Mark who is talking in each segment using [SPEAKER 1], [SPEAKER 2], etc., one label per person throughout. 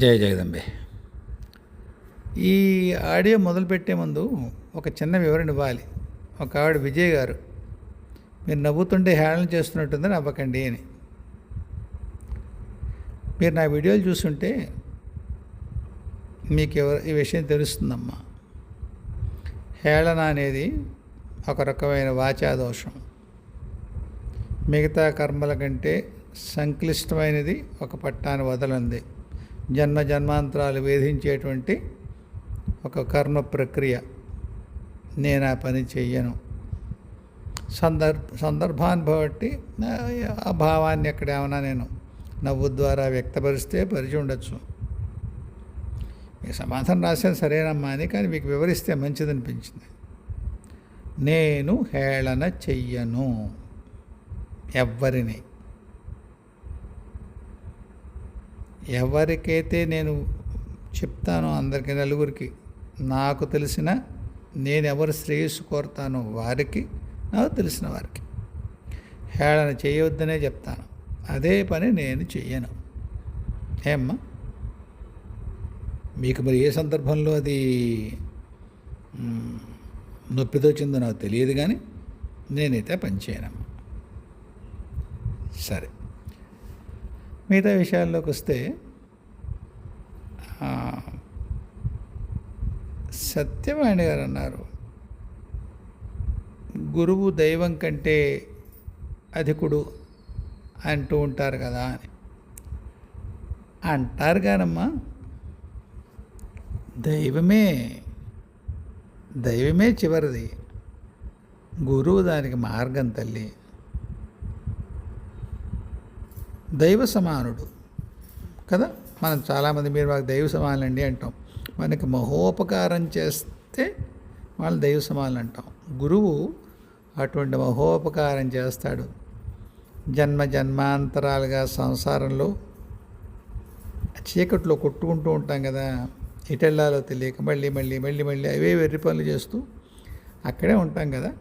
[SPEAKER 1] జయ జగదంబే. ఈ ఆడియో మొదలుపెట్టే ముందు ఒక చిన్న వివరణ ఇవ్వాలి. ఒక ఆవిడ విజయ్ గారు, మీరు నవ్వుతుంటే హేళన చేస్తున్నట్టుంది, నవ్వకండి అని. మీరు నా వీడియోలు చూస్తుంటే మీకు ఈ విషయం తెలుస్తుందమ్మా. హేళన అనేది ఒక రకమైన వాచాదోషం. మిగతా కర్మల కంటే సంక్లిష్టమైనది, ఒక పట్టాన్ని వదలంది, జన్మ జన్మాంతరాలు వేధించేటువంటి ఒక కర్మ ప్రక్రియ. నేను ఆ పని చెయ్యను. సందర్భాన్ని బట్టి ఆ భావాన్ని ఎక్కడేమన్నా నేను నవ్వు ద్వారా వ్యక్తపరిస్తే పరిచి ఉండొచ్చు. మీకు సమాధానం రాసేది సరేనమ్మా అని, కానీ మీకు వివరిస్తే మంచిదనిపించింది. నేను హేళన చెయ్యను ఎవ్వరిని. ఎవరికైతే నేను చెప్తానో అందరికీ, నలుగురికి, నాకు తెలిసిన నేను ఎవరు శ్రేయస్సు కోరుతానో వారికి, నాకు తెలిసిన వారికి హేళన చేయవద్దనే చెప్తాను. అదే పని నేను చెయ్యను. ఏమ్మా, మీకు మరి ఏ సందర్భంలో అది నొప్పితో వచ్చిందో నాకు తెలియదు, కానీ నేనైతే పని చేయనమ్మా. సరే, మిగతా విషయాల్లోకి వస్తే, సత్యవాణి గారు అన్నారు, గురువు దైవం కంటే అధికుడు అంటూ ఉంటారు కదా అని. అంటారు కానమ్మా, దైవమే చివరిది, గురువు దానికి మార్గం తల్లి. దైవ సమానుడు కదా. మనం చాలామంది మీరు మాకు దైవ సమానులండి అంటాం. మనకి మహోపకారం చేస్తే వాళ్ళు దైవ సమానులు అంటాం. గురువు అటువంటి మహోపకారం చేస్తాడు. జన్మ జన్మాంతరాలుగా సంసారంలో చీకట్లో కొట్టుకుంటూ ఉంటాం కదా, ఇటెల్లాలో తెలియక మళ్ళీ మళ్ళీ మళ్ళీ మళ్ళీ అవే వెర్రి పనులు చేస్తూ అక్కడే ఉంటాం కదా.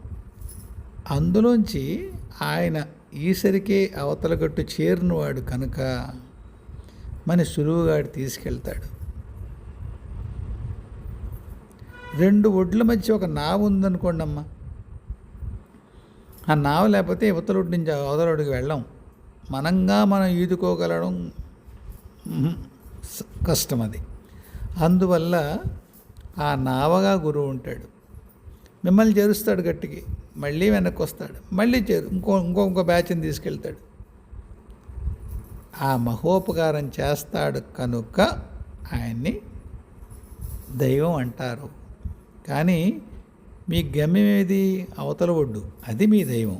[SPEAKER 1] అందులోంచి ఆయన ఈసరికే అవతల గట్టు చేరినవాడు కనుక మన సులువుగా తీసుకెళ్తాడు. రెండు ఒడ్ల మధ్య ఒక నావ ఉందనుకోండి అమ్మ, ఆ నావ లేకపోతే ఇవతలొడ్డు నుంచి అవతలొడ్డుకి వెళ్ళాం. మనం ఈదుకోగలడం కష్టం. అది అందువల్ల ఆ నావగా గురువు ఉంటాడు. మిమ్మల్ని చేరుస్తాడు గట్టికి, మళ్ళీ వెనక్కి వస్తాడు, మళ్ళీ ఇంకో బ్యాచ్ని తీసుకెళ్తాడు. ఆ మహోపకారం చేస్తాడు కనుక ఆయన్ని దైవం అంటారు. కానీ మీ గమ్యం ఏది? అవతల ఒడ్డు, అది మీ దైవం.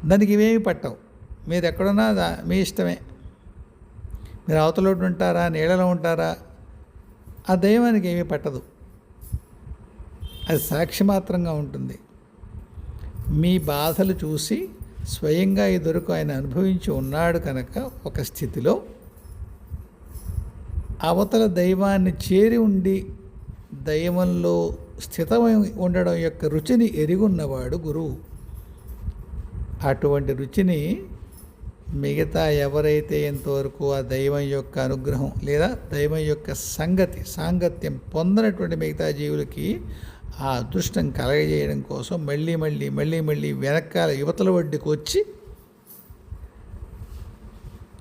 [SPEAKER 1] దానికి ఇవేమి పట్టవు. మీరు ఎక్కడున్నా మీ ఇష్టమే. మీరు అవతల ఒడ్డు ఉంటారా, నీళ్ళలో ఉంటారా, ఆ దైవానికి ఏమీ పట్టదు. అది సాక్షి మాత్రంగా ఉంటుంది. మీ బాధలు చూసి స్వయంగా ఇదివరకు ఆయన అనుభవించి ఉన్నాడు కనుక ఒక స్థితిలో అవతల దైవాన్ని చేరి ఉండి దైవంలో స్థితమై ఉండడం యొక్క రుచిని ఎరుగున్నవాడు గురువు. అటువంటి రుచిని మిగతా ఎవరైతే ఎంతవరకు ఆ దైవం యొక్క అనుగ్రహం లేదా దైవం యొక్క సాంగత్యం పొందనటువంటి మిగతా జీవులకి ఆ అదృష్టం కలగజేయడం కోసం మళ్ళీ మళ్ళీ మళ్ళీ మళ్ళీ వెనకాల యువతల ఒడ్డుకు వచ్చి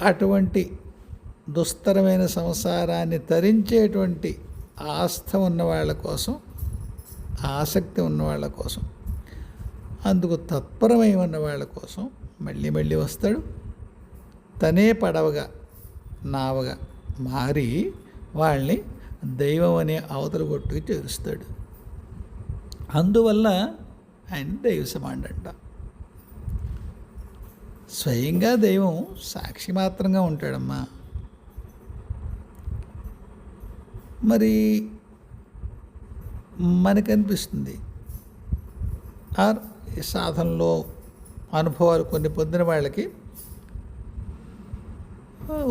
[SPEAKER 1] అటువంటి దుస్తరమైన సంసారాన్ని తరించేటువంటి ఆస్థ ఉన్న వాళ్ళ కోసం, ఆసక్తి ఉన్న వాళ్ళ కోసం, అందుకు తత్పరమై ఉన్న వాళ్ళ కోసం మళ్ళీ మళ్ళీ వస్తాడు. తనే పడవగా, నావగా మారి వాళ్ళని దైవం అనే అవతల గొట్టుకు చేరుస్తాడు. అందువల్ల ఆయన దైవ సమానుడంట. స్వయంగా దైవం సాక్షి మాత్రంగా ఉంటాడమ్మా. మరి మనకనిపిస్తుంది సాధనలో అనుభవాలు కొన్ని పొందిన వాళ్ళకి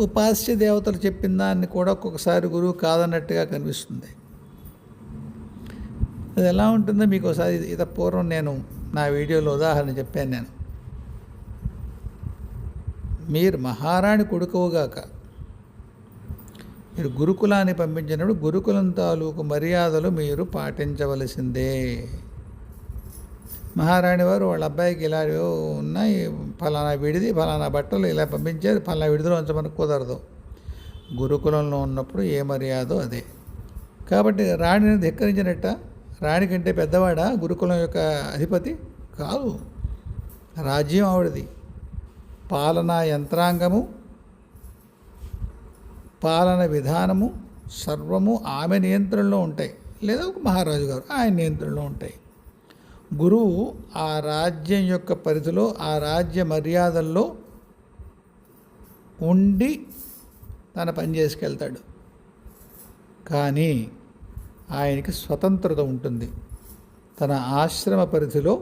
[SPEAKER 1] ఉపాస్య దేవతలు చెప్పిన దాన్ని కూడా ఒక్కొక్కసారి గురువు కాదన్నట్టుగా కనిపిస్తుంది. అది ఎలా ఉంటుందో మీకు ఒకసారి పూర్వం నేను నా వీడియోలో ఉదాహరణ చెప్పాను. నేను, మీరు మహారాణి కొడుకుగాక మీరు గురుకులాన్ని పంపించినప్పుడు గురుకులం తాలూకు మర్యాదలు మీరు పాటించవలసిందే. మహారాణి వారు వాళ్ళ అబ్బాయికి ఇలా ఉన్నాయి, ఫలానా విడిది, ఫలానా బట్టలు ఇలా పంపించారు, ఫలానా విడిదిలో ఉంచమని కుదరదు. గురుకులంలో ఉన్నప్పుడు ఏ మర్యాదో అదే. కాబట్టి రాణిని ధిక్కరించినట్ట. రాణి కంటే పెద్దవాడా గురుకులం యొక్క అధిపతి? కాదు. రాజ్యం ఆవిడది. పాలనా యంత్రాంగము, పాలన విధానము సర్వము ఆమె నియంత్రణలో ఉంటాయి, లేదా ఒక మహారాజు గారు ఆయన నియంత్రణలో ఉంటాయి. గురువు ఆ రాజ్యం యొక్క పరిధిలో, ఆ రాజ్య మర్యాదల్లో ఉండి తన పని చేసుకెళ్తాడు. కానీ ఆయనకి స్వతంత్రత ఉంటుంది. తన ఆశ్రమ పరిధిలో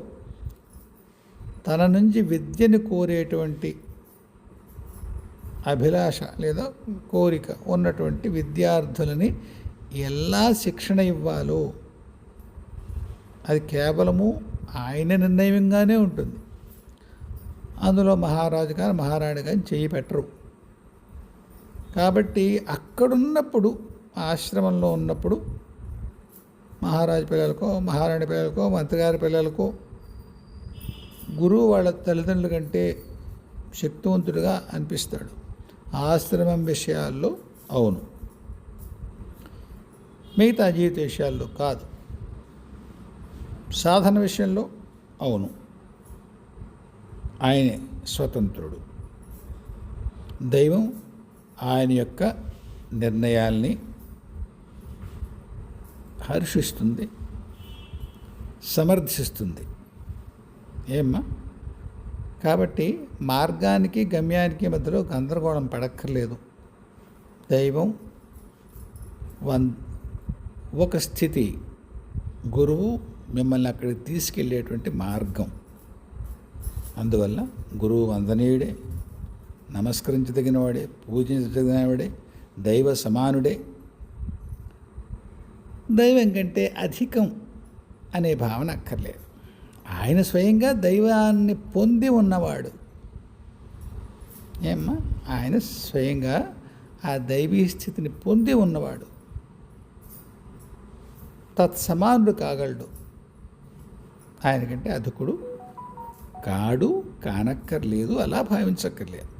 [SPEAKER 1] తన నుంచి విద్యను కోరేటువంటి అభిలాష లేదా కోరిక ఉన్నటువంటి విద్యార్థులని ఎలా శిక్షణ ఇవ్వాలో అది కేవలము ఆయన నిర్ణయంగానే ఉంటుంది. అందులో మహారాజు కానీ మహారాణి కానీ చెయ్యి పెట్టరు. కాబట్టి అక్కడున్నప్పుడు, ఆశ్రమంలో ఉన్నప్పుడు మహారాజు పిల్లలకో, మహారాణి పిల్లలకో, మంత్రిగారి పిల్లలకో గురువు వాళ్ళ తల్లిదండ్రుల కంటే శక్తివంతుడిగా అనిపిస్తాడు. ఆశ్రమం విషయాల్లో అవును, మిగతా జీవిత విషయాల్లో కాదు. సాధన విషయంలో అవును, ఆయనే స్వతంత్రుడు. దైవం ఆయన యొక్క నిర్ణయాల్ని హర్షిస్తుంది, సమర్థిస్తుంది. ఏమ్మా? కాబట్టి మార్గానికి గమ్యానికి మధ్యలో గందరగోళం పడక్కర్లేదు. దైవం ఒక స్థితి, గురువు మిమ్మల్ని అక్కడికి తీసుకెళ్ళేటువంటి మార్గం. అందువల్ల గురువు వందనీయుడే, నమస్కరించదగినవాడే, పూజించదగినవాడే, దైవ సమానుడే. దైవం కంటే అధికం అనే భావన అక్కర్లేదు. ఆయన స్వయంగా దైవాన్ని పొంది ఉన్నవాడు. ఏమ్మా? ఆయన స్వయంగా ఆ దైవీ స్థితిని పొంది ఉన్నవాడు. తత్సమానుడు కాగలడు. ఆయనకంటే అధికుడు కాడు, కానక్కర్లేదు, అలా భావించక్కర్లేదు.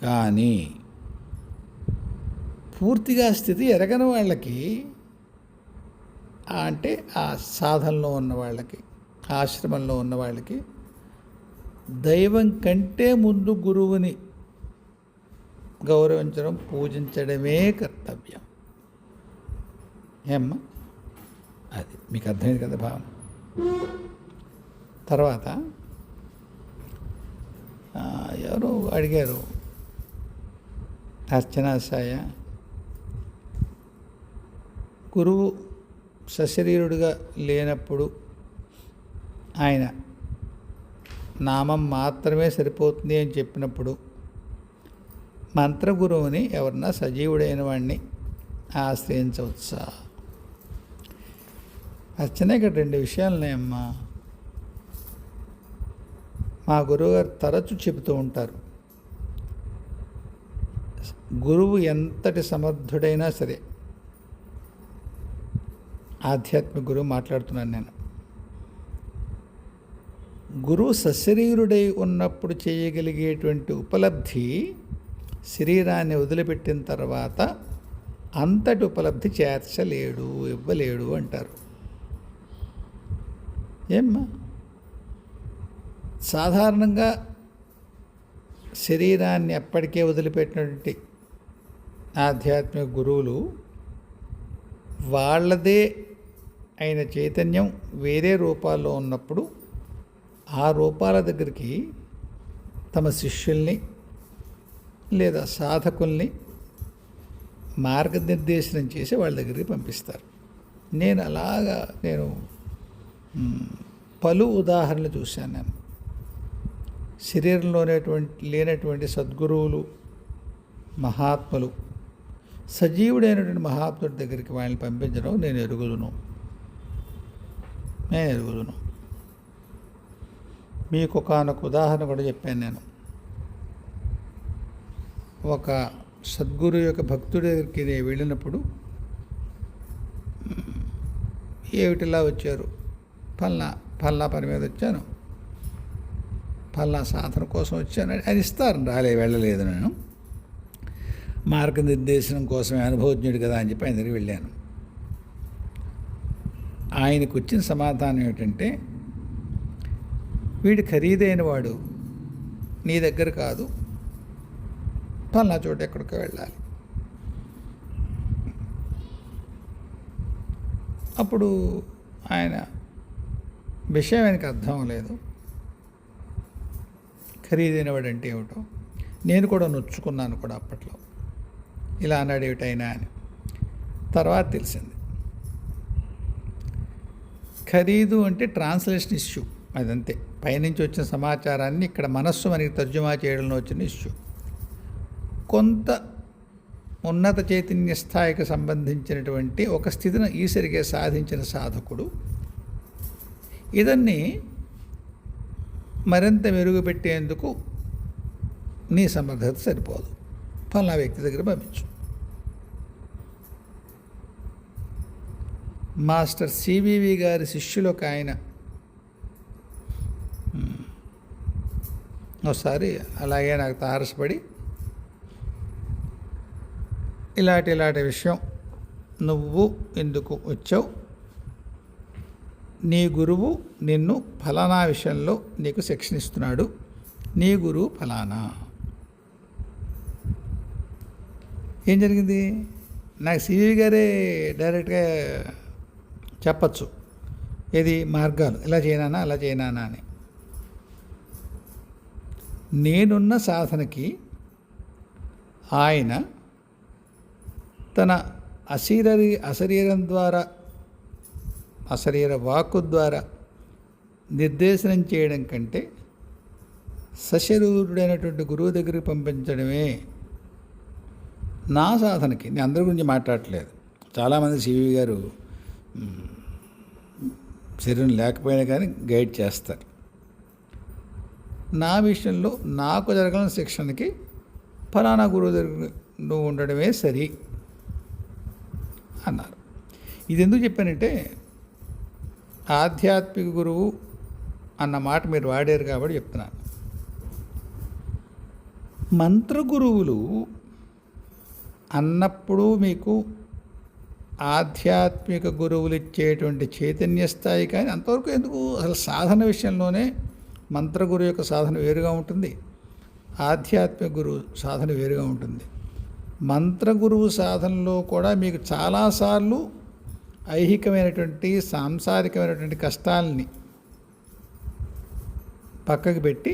[SPEAKER 1] కానీ పూర్తిగా స్థితి ఎరగని వాళ్ళకి, అంటే ఆ సాధనలో ఉన్న వాళ్ళకి, ఆశ్రమంలో ఉన్న వాళ్ళకి దైవం కంటే ముందు గురువుని గౌరవించడం, పూజించడమే కర్తవ్యం. ఏమ్మా? అది మీకు అర్థమైంది కదా భావన. తర్వాత ఎవరు అడిగారు, అర్చనాసాయ, గురువు సశరీరుడిగా లేనప్పుడు ఆయన నామం మాత్రమే సరిపోతుంది అని చెప్పినప్పుడు మంత్రగురువుని ఎవరన్నా సజీవుడైన వాడిని ఆశ్రయించవచ్చా? అర్చన ఇక్కడ 2 విషయాలున్నాయమ్మా. మా గురువుగారు తరచు చెబుతూ ఉంటారు, గురువు ఎంతటి సమర్థుడైనా సరే, ఆధ్యాత్మిక గురువు మాట్లాడుతున్నాను నేను, గురువు సశరీరుడై ఉన్నప్పుడు చేయగలిగేటువంటి ఉపలబ్ధి శరీరాన్ని వదిలిపెట్టిన తర్వాత అంతటి ఉపలబ్ధి చేర్చలేడు, ఇవ్వలేడు అంటారు. ఏమ్మా? సాధారణంగా శరీరాన్ని ఎప్పటికే వదిలిపెట్టినటువంటి ఆధ్యాత్మిక గురువులు వాళ్ళదే అయిన చైతన్యం వేరే రూపాల్లో ఉన్నప్పుడు ఆ రూపాల దగ్గరికి తమ శిష్యుల్ని లేదా సాధకుల్ని మార్గనిర్దేశనం చేసి వాళ్ళ దగ్గరికి పంపిస్తారు. నేను పలు ఉదాహరణలు చూశాను. నేను శరీరంలో లేనటువంటి సద్గురువులు, మహాత్ములు, సజీవుడైనటువంటి మహాత్ముడి దగ్గరికి వాళ్ళని పంపించడం నేను ఎరుగుదును. మీకు ఒకనొక ఉదాహరణ కూడా చెప్పాను నేను. ఒక సద్గురు యొక్క భక్తుడి దగ్గరికి నేను వెళ్ళినప్పుడు, ఏమిటిలా వచ్చారు, పల్లా పని మీద వచ్చాను, పల్లా సాధన కోసం వచ్చాను అని ఇస్తారు. వెళ్ళలేదు. నేను మార్గనిర్దేశనం కోసమే, అనుభవజ్ఞుడు కదా అని చెప్పి ఆయన దగ్గరికి వెళ్ళాను. ఆయనకు వచ్చిన సమాధానం ఏమిటంటే, వీడు ఖరీదైన వాడు, నీ దగ్గర కాదు, పల్లా చోట ఎక్కడికో వెళ్ళాలి. అప్పుడు ఆయన విషయం ఆయనకు అర్థం లేదు. ఖరీదైన వాడు అంటే ఏమిటో నేను కూడా నొచ్చుకున్నాను కూడా అప్పట్లో. ఇలా అన్నాడు ఏమిటైనా అని. తర్వాత తెలిసింది, ఖరీదు అంటే ట్రాన్స్లేషన్ ఇష్యూ, అదంతే. పైనుంచి వచ్చిన సమాచారాన్ని ఇక్కడ మనస్సు మనకి తర్జుమా చేయడంలో వచ్చిన ఇష్యూ. కొంత ఉన్నత చైతన్య స్థాయికి సంబంధించినటువంటి ఒక స్థితిని ఈసరిగా సాధించిన సాధకుడు ఇదన్ని మరింత మెరుగుపెట్టేందుకు నీ సమర్థత సరిపోదు, ఫలానా వ్యక్తి దగ్గర పంపించు. మాస్టర్ సివివి గారి శిష్యులు ఒక ఆయన ఒకసారి అలాగే నాకు తారసపడి, ఇలాంటి విషయం, నువ్వు ఎందుకు వచ్చావు, నీ గురువు నిన్ను ఫలానా విషయంలో నీకు శిక్షణ ఇస్తున్నాడు, నీ గురువు ఫలానా. ఏం జరిగింది? నాకు సివి గారే డైరెక్ట్గా చెప్పచ్చు, ఏది మార్గాలు, ఇలా చేయనానా అలా చేయనానా అని. నేనున్న సాధనకి ఆయన తన అశరీరం ద్వారా, అశరీర వాక్కు ద్వారా నిర్దేశనం చేయడం కంటే సశరీరుడైనటువంటి గురువు దగ్గరికి పంపించడమే నా సాధనకి. నేను అందరి గురించి మాట్లాడట్లేదు. చాలామంది సివి గారు శరీరం లేకపోయినా కానీ గైడ్ చేస్తారు. నా విషయంలో నాకు జరగని శిక్షణకి ఫలానా గురువు దగ్గర నువ్వు ఉండడమే సరి అన్నారు. ఇది ఎందుకు చెప్పానంటే, ఆధ్యాత్మిక గురువు అన్న మాట మీరు వాడారు కాబట్టి చెప్తున్నాను. మంత్ర గురువులు అన్నప్పుడు మీకు ఆధ్యాత్మిక గురువులు ఇచ్చేటువంటి చైతన్య స్థాయి, కానీ అంతవరకు ఎందుకు, అసలు సాధన విషయంలోనే మంత్ర గురువు యొక్క సాధన వేరుగా ఉంటుంది, ఆధ్యాత్మిక గురువు సాధన వేరుగా ఉంటుంది. మంత్ర గురువు సాధనలో కూడా మీకు చాలాసార్లు ఐహికమైనటువంటి సాంసారికమైనటువంటి కష్టాలని పక్కకు పెట్టి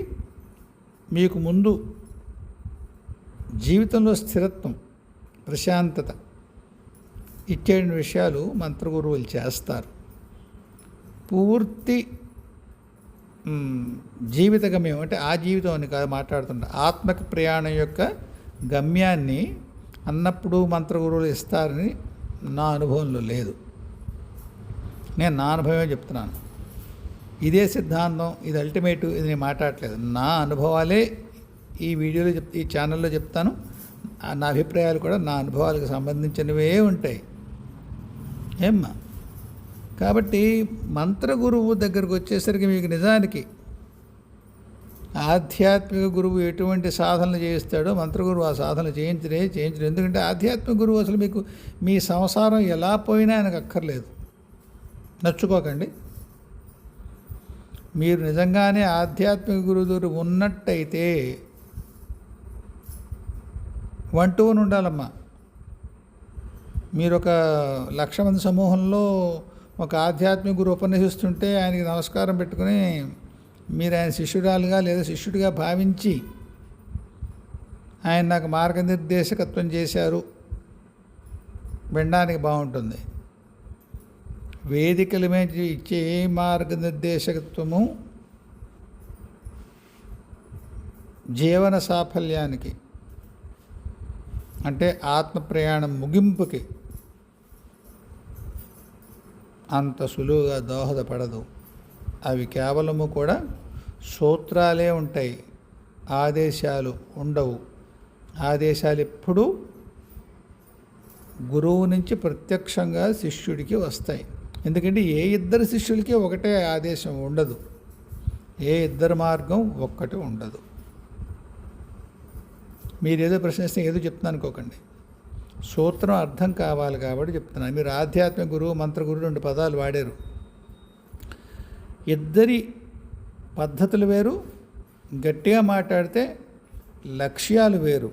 [SPEAKER 1] మీకు ముందు జీవితంలో స్థిరత్వం, ప్రశాంతత ఇచ్చే విషయాలు మంత్ర గురువులు చేస్తారు. పూర్తి జీవిత గమ్యం అంటే ఆ జీవితం అని కాదు మాట్లాడుతుంటా, ఆత్మక ప్రయాణం యొక్క గమ్యాన్ని అన్నప్పుడు మంత్ర గురువులు ఇస్తారని నా అనుభవంలో లేదు. నేను నా అనుభవమే చెప్తున్నాను. ఇదే సిద్ధాంతం, ఇది అల్టిమేటు, ఇది నేను మాట్లాడట్లేదు. నా అనుభవాలే ఈ వీడియోలో ఈ ఛానల్లో చెప్తాను. నా అభిప్రాయాలు కూడా నా అనుభవాలకు సంబంధించినవే ఉంటాయి ఏమ్మా. కాబట్టి మంత్ర గురువు దగ్గరకు వచ్చేసరికి మీకు నిజానికి ఆధ్యాత్మిక గురువు ఎటువంటి సాధనలు చేయిస్తాడో మంత్ర గురువు ఆ సాధనలు చేయించరు. ఎందుకంటే ఆధ్యాత్మిక గురువు అసలు మీకు మీ సంసారం ఎలా పోయినా ఆయనకు అక్కర్లేదు. నచ్చుకోకండి. మీరు నిజంగానే ఆధ్యాత్మిక గురువు దగ్గర ఉన్నట్టయితే 1 to 1 ఉండాలమ్మా. మీరు ఒక 1,00,000 మంది సమూహంలో ఒక ఆధ్యాత్మిక గురువు ఉపన్యసిస్తుంటే ఆయనకి నమస్కారం పెట్టుకుని మీరు ఆయన శిష్యురాలుగా లేదా శిష్యుడిగా భావించి ఆయన నాకు మార్గనిర్దేశకత్వం చేశారు వినడానికి బాగుంటుంది. వేదికల మీద ఇచ్చే ఏ మార్గనిర్దేశకత్వము జీవన సాఫల్యానికి అంటే ఆత్మ ప్రయాణం ముగింపుకి అంత సులువుగా దోహదపడదు. అవి కేవలము కూడా సూత్రాలే ఉంటాయి, ఆదేశాలు ఉండవు. ఆదేశాలు ఎప్పుడూ గురువు నుంచి ప్రత్యక్షంగా శిష్యుడికి వస్తాయి. ఎందుకంటే ఏ ఇద్దరు శిష్యులకి ఒకటే ఆదేశం ఉండదు, ఏ ఇద్దరు మార్గం ఒక్కటి ఉండదు. మీరేదో ప్రశ్నిస్తే ఏదో చెప్తున్నాను అనుకోకండి, సూత్రం అర్థం కావాలి కాబట్టి చెప్తున్నాను. మీరు ఆధ్యాత్మిక గురువు, మంత్ర గురువు 2 పదాలు వాడారు. ఇద్దరి పద్ధతులు వేరు, గట్టిగా మాట్లాడితే లక్ష్యాలు వేరు.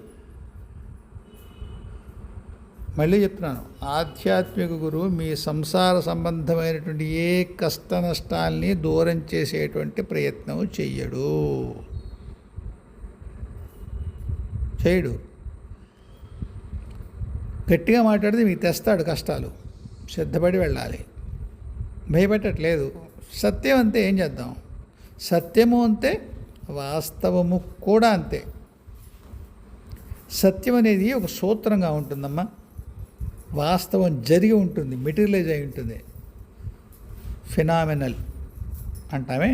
[SPEAKER 1] మళ్ళీ చెప్తున్నాను, ఆధ్యాత్మిక గురువు మీ సంసార సంబంధమైనటువంటి ఏ కష్ట నష్టాల్ని దూరం చేసేటువంటి ప్రయత్నం చేయడు. గట్టిగా మాట్లాడితే మీకు తెస్తాడు కష్టాలు, సిద్ధపడి వెళ్ళాలి, భయపెట్టట్లేదు. సత్యం అంతే, ఏం చేద్దాం. సత్యము అంతే, వాస్తవము కూడా అంతే. సత్యం అనేది ఒక సూత్రంగా ఉంటుందమ్మా, వాస్తవం జరిగి ఉంటుంది, మెటీరియలైజ్ అయి ఉంటుంది. ఫినామినల్ అంటామే,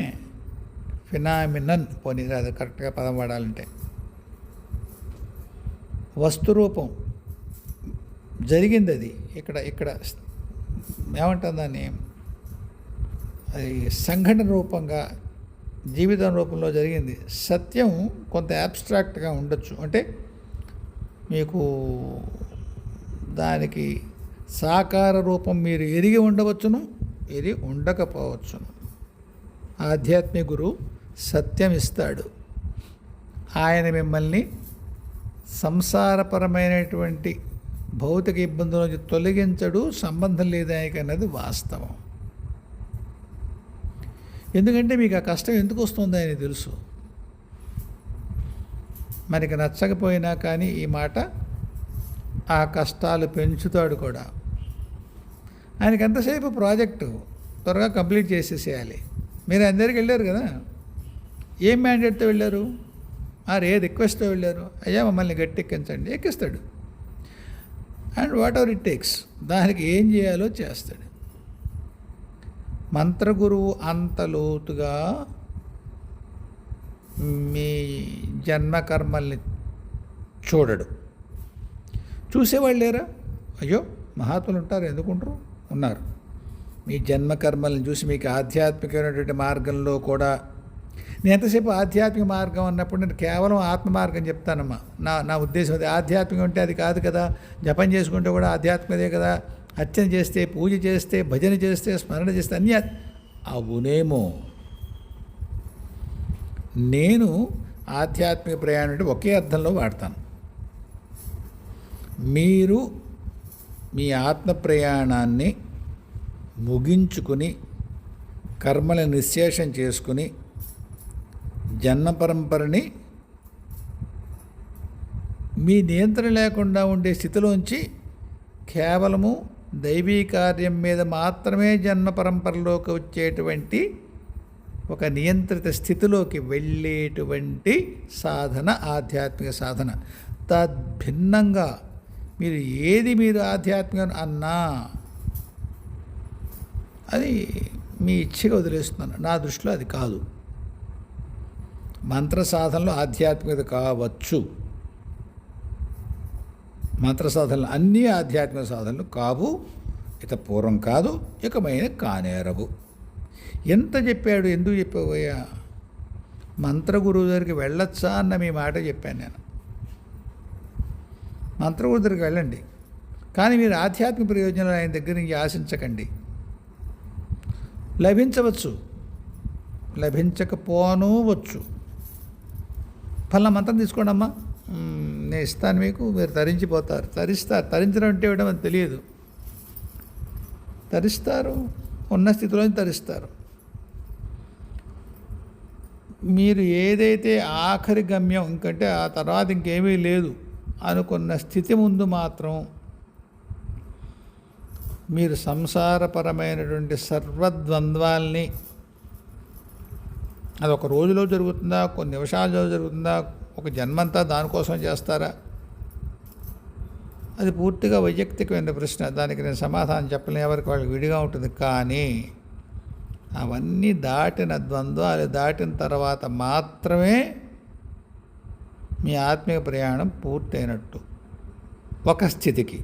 [SPEAKER 1] ఫినామినన్ పోనీ అది కరెక్ట్గా పదం వాడాలంటే. వస్తురూపం జరిగింది, అది ఇక్కడ ఏమంటాం దాన్ని, అది సంఘటన రూపంగా జీవితం రూపంలో జరిగింది. సత్యం కొంత యాబ్స్ట్రాక్ట్గా ఉండొచ్చు, అంటే మీకు దానికి సాకార రూపం మీరు ఎరిగి ఉండవచ్చును, ఎరిగి ఉండకపోవచ్చును. ఆధ్యాత్మిక గురువు సత్యం ఇస్తాడు. ఆయన మిమ్మల్ని సంసారపరమైనటువంటి భౌతిక ఇబ్బందుల నుంచి తొలగించడు, సంబంధం లేదు ఆయనకన్నది వాస్తవం. ఎందుకంటే మీకు ఆ కష్టం ఎందుకు వస్తుందో ఆయన తెలుసు. మనకి నచ్చకపోయినా కానీ ఈ మాట, ఆ కష్టాలు పెంచుతాడు కూడా. ఆయనకి ఎంతసేపు ప్రాజెక్టు త్వరగా కంప్లీట్ చేసేసేయాలి. మీరు అందరికి వెళ్ళారు కదా, ఏం మ్యాండేట్తో వెళ్ళారు, ఏ రిక్వెస్ట్తో వెళ్ళారు, అయ్యా మమ్మల్ని గట్టెక్కించండి, ఎక్కిస్తాడు. And whatever it takes, దానికి ఏం చేయాలో చేస్తాడు. మంత్రగురువు అంత లోతుగా మీ జన్మకర్మల్ని చూడడు. చూసేవాళ్ళు లేరా? అయ్యో మహాత్ములు ఉంటారు, ఎందుకుంటారు, ఉన్నారు. మీ జన్మకర్మల్ని చూసి మీకు ఆధ్యాత్మికమైనటువంటి మార్గంలో కూడా, నేను ఎంతసేపు ఆధ్యాత్మిక మార్గం అన్నప్పుడు నేను కేవలం ఆత్మ మార్గం చెప్తానమ్మా. నా ఉద్దేశం అది. ఆధ్యాత్మికం అంటే అది కాదు కదా, జపం చేసుకుంటే కూడా ఆధ్యాత్మికదే కదా, అర్చన చేస్తే, పూజ చేస్తే, భజన చేస్తే, స్మరణ చేస్తే అన్నీ అవునేమో. నేను ఆధ్యాత్మిక ప్రయాణం అంటే ఒకే అర్థంలో వాడతాను. మీరు మీ ఆత్మ ప్రయాణాన్ని ముగించుకుని కర్మలను నిశ్శేషం చేసుకుని జన్మ పరంపరని మీ నియంత్రణ లేకుండా ఉండే స్థితిలోంచి కేవలము దైవీ కార్యం మీద మాత్రమే జన్మ పరంపరలోకి వచ్చేటువంటి ఒక నియంత్రిత స్థితిలోకి వెళ్ళేటువంటి సాధన ఆధ్యాత్మిక సాధన. తద్భిన్నంగా మీరు ఆధ్యాత్మికం అన్నా అది మీ ఇచ్చగా వదిలేస్తున్నాను. నా దృష్టిలో అది కాదు. మంత్ర సాధనలో ఆధ్యాత్మికత కావచ్చు, మంత్ర సాధనలు అన్నీ ఆధ్యాత్మిక సాధనలు కావు, ఇక పూర్వం కాదు, ఇకమైన కానేరవు. ఎంత చెప్పాడు, ఎందుకు చెప్పావయ్యా, మంత్ర గురువు దగ్గరికి వెళ్ళొచ్చా అన్న మీ మాట చెప్పాను నేను. మంత్ర గురువు దగ్గరికి వెళ్ళండి, కానీ మీరు ఆధ్యాత్మిక ప్రయోజనాలు ఆయన దగ్గర నుంచి ఆశించకండి. లభించవచ్చు, లభించకపోనవచ్చు. ఫలానా మంత్రం తీసుకోండి అమ్మా, నేను ఇస్తాను మీకు, మీరు తరించిపోతారు. తరించడం అంటే ఇవ్వడం అని తెలియదు. తరిస్తారు, ఉన్న స్థితిలోనే తరిస్తారు. మీరు ఏదైతే ఆఖరి గమ్యం, ఇంకంటే ఆ తర్వాత ఇంకేమీ లేదు అనుకున్న స్థితి ముందు మాత్రం మీరు సంసారపరమైనటువంటి సర్వద్వంద్వాల్ని, అది ఒక రోజులో జరుగుతుందా, కొన్ని నిమిషాల్లో జరుగుతుందా, ఒక జన్మంతా దానికోసం చేస్తారా, అది పూర్తిగా వైయక్తికమైన ప్రశ్న. దానికి నేను సమాధానం చెప్పలేని, ఎవరికి వాళ్ళకి విడిగా ఉంటుంది. కానీ అవన్నీ దాటిన ద్వంద్వాలు దాటిన తర్వాత మాత్రమే మీ ఆత్మీయ ప్రయాణం పూర్తయినట్టు ఒక స్థితికి.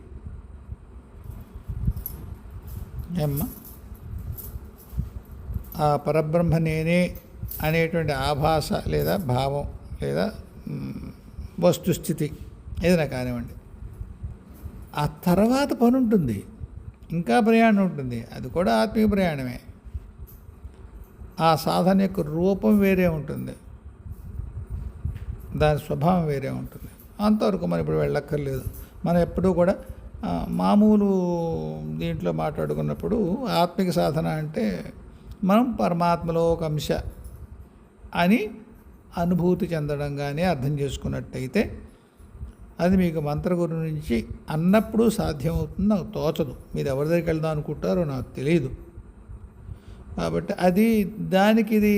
[SPEAKER 1] ఏమ్మా, ఆ పరబ్రహ్మ నేనే అనేటువంటి ఆభాస లేదా భావం లేదా వస్తుస్థితి ఏదైనా కానివ్వండి, ఆ తర్వాత పని ఉంటుంది, ఇంకా ప్రయాణం ఉంటుంది, అది కూడా ఆత్మీయ ప్రయాణమే. ఆ సాధన యొక్క రూపం వేరే ఉంటుంది, దాని స్వభావం వేరే ఉంటుంది. అంతవరకు మనం ఇప్పుడు వెళ్ళక్కర్లేదు. మనం ఎప్పుడూ కూడా మామూలు దీంట్లో మాట్లాడుకున్నప్పుడు ఆత్మిక సాధన అంటే మనం పరమాత్మలో ఒక అంశ అని అనుభూతి చెందడం కానీ అర్థం చేసుకున్నట్టయితే అది మీకు మంత్రగురు నుంచి అన్నప్పుడు సాధ్యమవుతుంది. నాకు తోచదు, మీరు ఎవరి దగ్గరికి వెళ్దాం అనుకుంటారో నాకు తెలియదు. కాబట్టి అది దానికి ఇది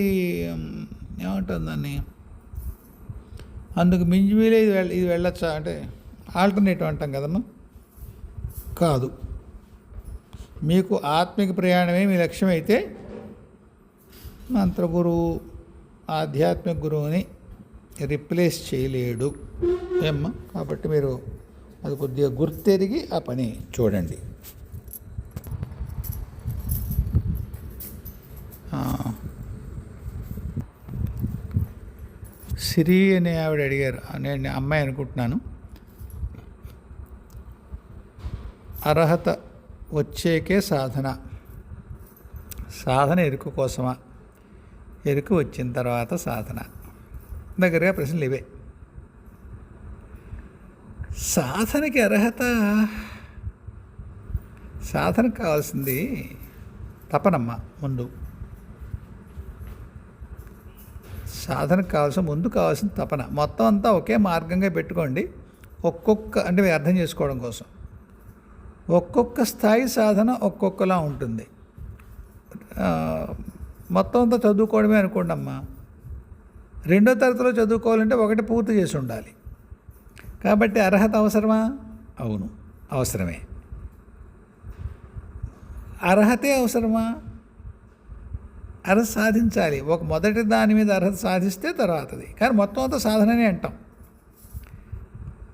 [SPEAKER 1] ఏమంటుంది దాన్ని, అందుకు మించి వీలే ఇది వెళ్ళొచ్చా అంటే ఆల్టర్నేటివ్ అంటాం కదమ్మా, కాదు. మీకు ఆత్మిక ప్రయాణమే మీ లక్ష్యం అయితే మంత్రగురువు ఆధ్యాత్మిక గురువుని రిప్లేస్ చేయలేడు ఏమ్మా. కాబట్టి మీరు అది కొద్దిగా గుర్తెరిగి ఆ పని చూడండి. సిరి అనే ఆవిడ అడిగారు, నేను అమ్మాయి అనుకుంటున్నాను. అర్హత వచ్చేకే సాధన, సాధన ఎరుక కోసమా, ఎరుక వచ్చిన తర్వాత సాధన? దగ్గరగా ప్రశ్నలు ఇవే. సాధనకి అర్హత, సాధనకు కావాల్సింది తపనమ్మ. ముందు సాధనకు ముందు కావాల్సిన తపన. మొత్తం అంతా ఒకే మార్గంగా పెట్టుకోండి. అంటే మీరు అర్థం చేసుకోవడం కోసం ఒక్కొక్క స్థాయి సాధన ఒక్కొక్కలా ఉంటుంది. మొత్తం అంతా చదువుకోవడమే అనుకోండి అమ్మా. 2వ తరగతిలో చదువుకోవాలంటే 1 పూర్తి చేసి ఉండాలి. కాబట్టి అర్హత అవసరమా? అవును, అవసరమే. అర్హతే అవసరమా? అర్హత సాధించాలి. ఒక మొదటి దాని మీద అర్హత సాధిస్తే తర్వాతది. కానీ మొత్తం అంతా సాధననే అంటాం.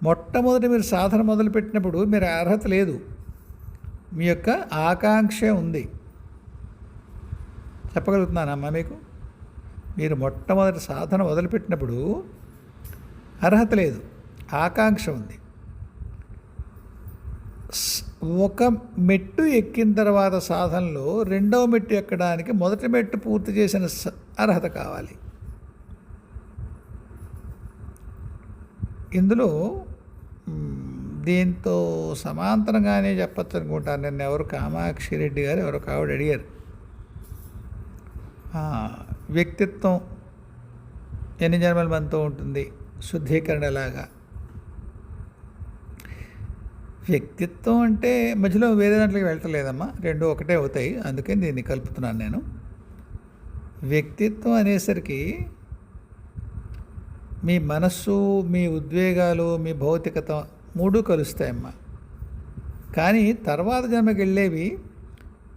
[SPEAKER 1] మొట్టమొదటి మీరు సాధన మొదలుపెట్టినప్పుడు మీరు అర్హత లేదు, మీ యొక్క ఆకాంక్ష ఉంది. చెప్పగలుగుతున్నానమ్మా మీకు? మీరు మొట్టమొదటి సాధన మొదలుపెట్టినప్పుడు అర్హత లేదు, ఆకాంక్ష ఉంది. ఒక మెట్టు ఎక్కిన తర్వాత సాధనలో 2వ మెట్టు ఎక్కడానికి మొదటి మెట్టు పూర్తి చేసిన అర్హత కావాలి. ఇందులో దీంతో సమాంతరంగానే చెప్పచ్చు అనుకుంటాను. నిన్న ఎవరు కామాక్షి రెడ్డి గారు ఎవరో ఆవిడ అడిగారు, వ్యక్తిత్వం ఎన్ని జన్మల మనతో ఉంటుంది, శుద్ధీకరణ ఎలాగా? వ్యక్తిత్వం అంటే మధ్యలో వేరే దాంట్లోకి వెళ్ళట్లేదమ్మా, 2 ఒకటే అవుతాయి. అందుకని దీన్ని కలుపుతున్నాను నేను. వ్యక్తిత్వం అనేసరికి మీ మనస్సు, మీ ఉద్వేగాలు, మీ భౌతికత 3 కలుస్తాయమ్మా. కానీ తర్వాత జన్మకి వెళ్ళేవి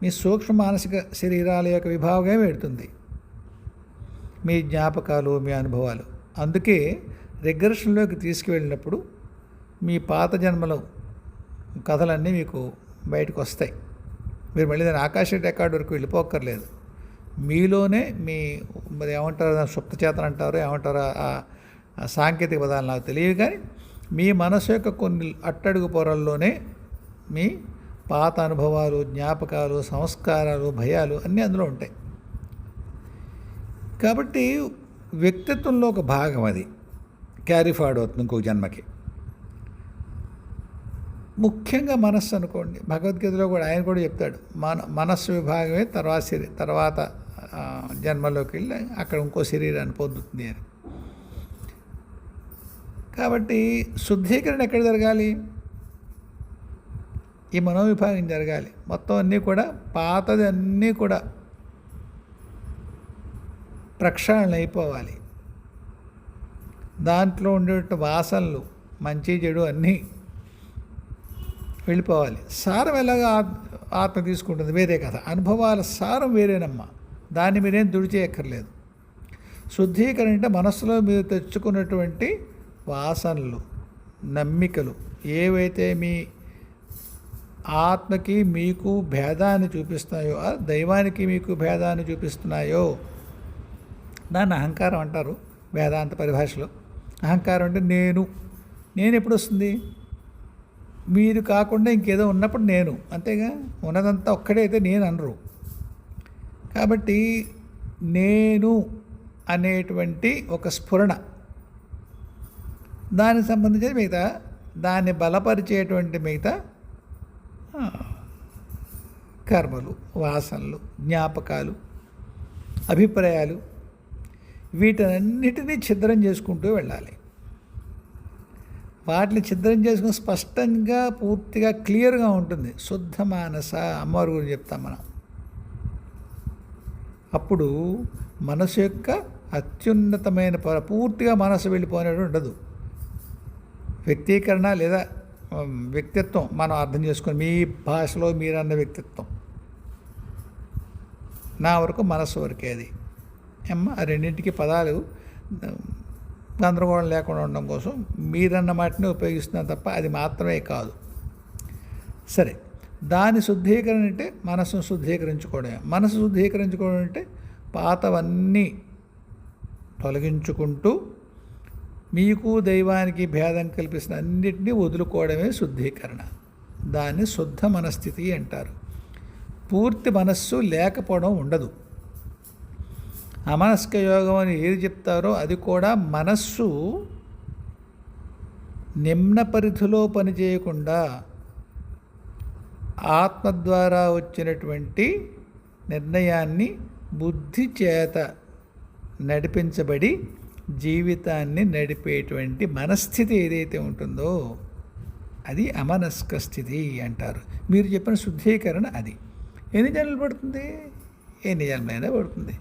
[SPEAKER 1] మీ సూక్ష్మ మానసిక శరీరాల యొక్క విభాగమే పెడుతుంది, మీ జ్ఞాపకాలు, మీ అనుభవాలు. అందుకే రిగ్రెషన్లోకి తీసుకువెళ్ళినప్పుడు మీ పాత జన్మలో కథలన్నీ మీకు బయటకు వస్తాయి. మీరు మళ్ళీ దాని ఆకాశ రికార్డు వరకు వెళ్ళిపోక్కర్లేదు. మీలోనే మీ మరి ఏమంటారు, సుప్త చేతన అంటారు, ఏమంటారు ఆ సాంకేతిక పదాలు నాకు తెలియదు. కానీ మీ మనసు యొక్క కొన్ని అట్టడుగు పొరల్లోనే మీ పాత అనుభవాలు, జ్ఞాపకాలు, సంస్కారాలు, భయాలు అన్నీ అందులో ఉంటాయి. కాబట్టి వ్యక్తిత్వంలో ఒక భాగం అది క్యారీ ఫార్వర్డ్ అవుతుంది ఇంకొక జన్మకి. ముఖ్యంగా మనస్సు అనుకోండి, భగవద్గీతలో కూడా ఆయన కూడా చెప్తాడు, మనస్సు విభాగమే తర్వాత జన్మలోకి వెళ్ళి అక్కడ ఇంకో శరీరాన్ని పొందుతుంది అని. కాబట్టి శుద్ధీకరణ ఎక్కడ జరగాలి? ఈ మనోవిభాగం జరగాలి. మొత్తం అన్నీ కూడా పాతది అన్నీ కూడా ప్రక్షాళన అయిపోవాలి. దాంట్లో ఉండేటువంటి వాసనలు, మంచి చెడు అన్నీ వెళ్ళిపోవాలి. సారం ఎలాగా ఆత్మ తీసుకుంటుంది వేరే కథ. అనుభవాల సారం వేరేనమ్మా, దాన్ని మీరేం దుడిచేయక్కర్లేదు. శుద్ధీకరణ అంటే మనస్సులో మీరు తెచ్చుకున్నటువంటి వాసనలు, నమ్మికలు ఏవైతే మీ ఆత్మకి మీకు భేదాన్ని చూపిస్తున్నాయో, ఆ దైవానికి మీకు భేదాన్ని చూపిస్తున్నాయో, దాన్ని అహంకారం అంటారు వేదాంత పరిభాషలో. అహంకారం అంటే నేను ఎప్పుడు వస్తుంది? మీరు కాకుండా ఇంకేదో ఉన్నప్పుడు నేను, అంతేగా. ఉన్నదంతా ఒక్కడే అయితే నేను అనరు. కాబట్టి నేను అనేటువంటి ఒక స్ఫురణ, దానికి సంబంధించిన మిగతా దాన్ని బలపరిచేటువంటి మిగతా కర్మలు, వాసనలు, జ్ఞాపకాలు, అభిప్రాయాలు, వీటన్నిటినీ ఛిద్రం చేసుకుంటూ వెళ్ళాలి. వాటిని ఛిద్రం చేసుకుని స్పష్టంగా పూర్తిగా క్లియర్గా ఉంటుంది. శుద్ధ మానస అమ్మవారి గురించి చెప్తాం మనం. అప్పుడు మనసు యొక్క అత్యున్నతమైన పూర్తిగా మనసు వెళ్ళిపోయినట్టు ఉండదు. వ్యక్తీకరణ లేదా వ్యక్తిత్వం మనం అర్థం చేసుకొని, మీ భాషలో మీరన్న వ్యక్తిత్వం, నా వరకు మనసు వరకే అది. ఆ రెండింటికి పదాలు గందరగోళం లేకుండా ఉండడం కోసం మీరన్న మాటని ఉపయోగిస్తున్నాను తప్ప అది మాత్రమే కాదు. సరే, దాని శుద్ధీకరణ అంటే మనసును శుద్ధీకరించుకోవడమే. మనసు శుద్ధీకరించుకోవడం అంటే పాతవన్నీ తొలగించుకుంటూ మీకు దైవానికి భేదం కల్పిస్తున్న అన్నిటినీ వదులుకోవడమే శుద్ధీకరణ. దాన్ని శుద్ధ మనస్థితి అంటారు. పూర్తి మనస్సు లేకపోవడం ఉండదు. అమనస్క యోగం అని ఏది చెప్తారో అది కూడా మనస్సు నిమ్న పరిధిలో పనిచేయకుండా ఆత్మ ద్వారా వచ్చినటువంటి నిర్ణయాన్ని బుద్ధి చేత నడిపించబడి జీవితాన్ని నడిపేటువంటి మనస్థితి ఏదైతే ఉంటుందో అది అమనస్క స్థితి అంటారు. మీరు చెప్పిన శుద్ధీకరణ అది. ఎన్ని జన్మలు పడుతుంది? ఎన్ని జన్మలైనా పడుతుంది.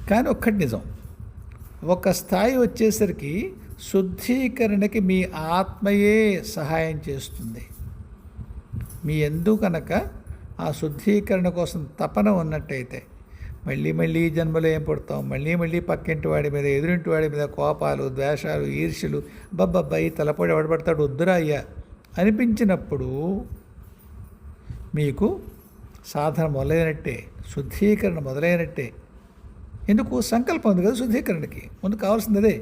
[SPEAKER 1] కానీ ఒక్కటి నిజం, ఒక స్థాయి వచ్చేసరికి శుద్ధీకరణకి మీ ఆత్మయే సహాయం చేస్తుంది. మీ యందు కనుక ఆ శుద్ధీకరణ కోసం తపన ఉన్నట్టయితే మళ్ళీ మళ్ళీ జన్మలో ఏం పడతాం, మళ్ళీ పక్కింటి వాడి మీద, ఎదురింటి వాడి మీద కోపాలు, ద్వేషాలు, ఈర్ష్యలు, ఈ తలపడి ఎవడబడతాడు వద్దురా అయ్యా అనిపించినప్పుడు మీకు సాధన మొదలైనట్టే, శుద్ధీకరణ మొదలైనట్టే. ఎందుకు? సంకల్పం ఉంది కదా శుద్ధీకరణకి. ముందు కావాల్సింది అదే.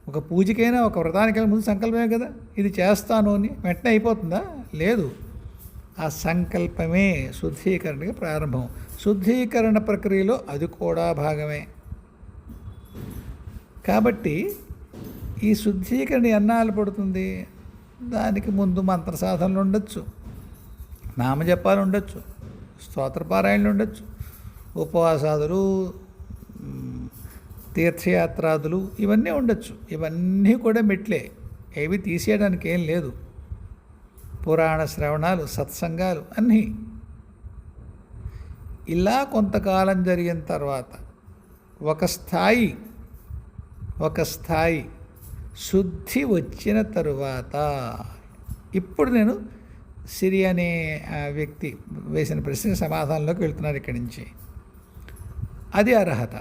[SPEAKER 1] ఒక పూజకైనా ఒక వ్రతానికైనా ముందు సంకల్పమే కదా. ఇది చేస్తాను అని వెంటనే అయిపోతుందా? లేదు. ఆ సంకల్పమే శుద్ధీకరణకి ప్రారంభం. శుద్ధీకరణ ప్రక్రియలో అది కూడా భాగమే. కాబట్టి ఈ శుద్ధీకరణ ఎన్నాళ్ళు పడుతుంది? దానికి ముందు మంత్ర సాధనలు ఉండొచ్చు, నామజపాలు ఉండొచ్చు, స్తోత్రపారాయణలు ఉండొచ్చు, ఉపవాసాదులు, తీర్థయాత్రాదులు ఇవన్నీ ఉండొచ్చు. ఇవన్నీ కూడా మెట్లే, ఏవి తీసేయడానికి ఏం లేదు. పురాణ శ్రవణాలు, సత్సంగాలు అన్నీ. ఇలా కొంతకాలం జరిగిన తర్వాత ఒక స్థాయి శుద్ధి వచ్చిన తరువాత, ఇప్పుడు నేను సిరి అనే వ్యక్తి వేసిన ప్రశ్న సమాధానంలోకి వెళ్తున్నాను ఇక్కడి నుంచి. అది అర్హత,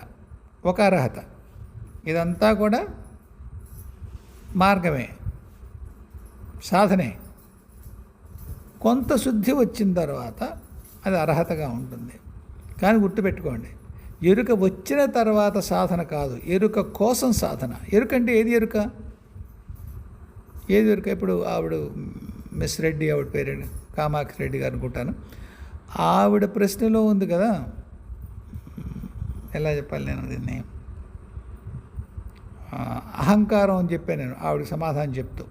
[SPEAKER 1] ఒక అర్హత. ఇదంతా కూడా మార్గమే, సాధనే. కొంత శుద్ధి వచ్చిన తర్వాత అది అర్హతగా ఉంటుంది. కానీ గుర్తుపెట్టుకోండి, ఎరుక వచ్చిన తర్వాత సాధన కాదు, ఎరుక కోసం సాధన. ఎరుక అంటే ఏది ఎరుక? ఇప్పుడు ఆవిడ మిస్ రెడ్డి, ఆవిడ పేరు కామాక్షి రెడ్డి గారు అనుకుంటాను, ఆవిడ ప్రశ్నలో ఉంది కదా, ఎలా చెప్పాలి నేను దీన్ని, అహంకారం అని చెప్పాను నేను ఆవిడ సమాధానం చెప్తూ.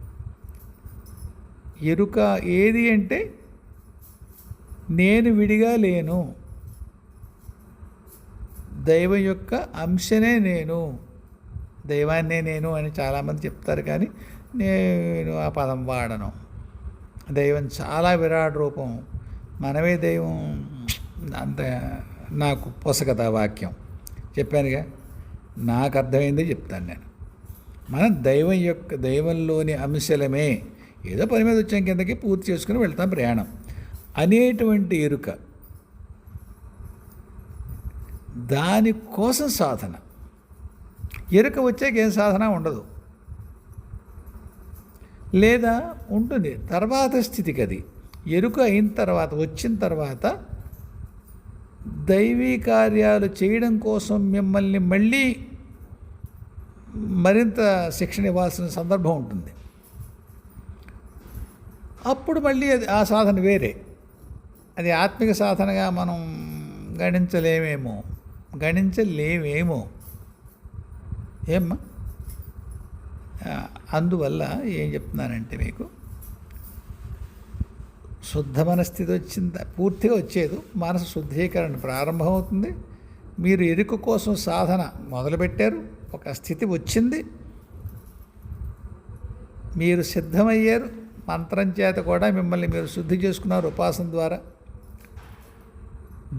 [SPEAKER 1] ఎరుక ఏది అంటే నేను విడిగా లేను, దైవం యొక్క అంశనే నేను, దైవాన్నే నేను అని చాలామంది చెప్తారు. కానీ నేను ఆ పదం వాడను. దైవం చాలా విరాట్ రూపం, మనమే దైవం, అంత నాకు పొసగదా వాక్యం. చెప్పానుగా, నాకు అర్థమైంది చెప్తాను నేను. మనం దైవంలోని అంశలమే, ఏదో పని మీద వచ్చాం, కిందకి పూర్తి చేసుకుని వెళ్తాం ప్రయాణం అనేటువంటి ఎరుక, దానికోసం సాధన. ఎరుక వచ్చాక ఏం సాధన ఉండదు, లేదా ఉంటుంది తర్వాత స్థితికి. అది ఎరుక అయిన తర్వాత, వచ్చిన తర్వాత దైవీ కార్యాలు చేయడం కోసం మిమ్మల్ని మళ్ళీ మరింత శిక్షణ ఇవ్వాల్సిన సందర్భం ఉంటుంది. అప్పుడు మళ్ళీ అది ఆ సాధన వేరే. అది ఆత్మిక సాధనగా మనం గణించలేమేమో ఏమ్మా. అందువల్ల ఏం చెప్తున్నానంటే, మీకు శుద్ధ మనస్థితి వచ్చింది, పూర్తిగా వచ్చేది మనసు శుద్ధీకరణ ప్రారంభమవుతుంది. మీరు ఎరుక కోసం సాధన మొదలుపెట్టారు, ఒక స్థితి వచ్చింది, మీరు సిద్ధమయ్యారు. మంత్రం చేత కూడా మిమ్మల్ని మీరు శుద్ధి చేసుకున్నారు ఉపాసన ద్వారా.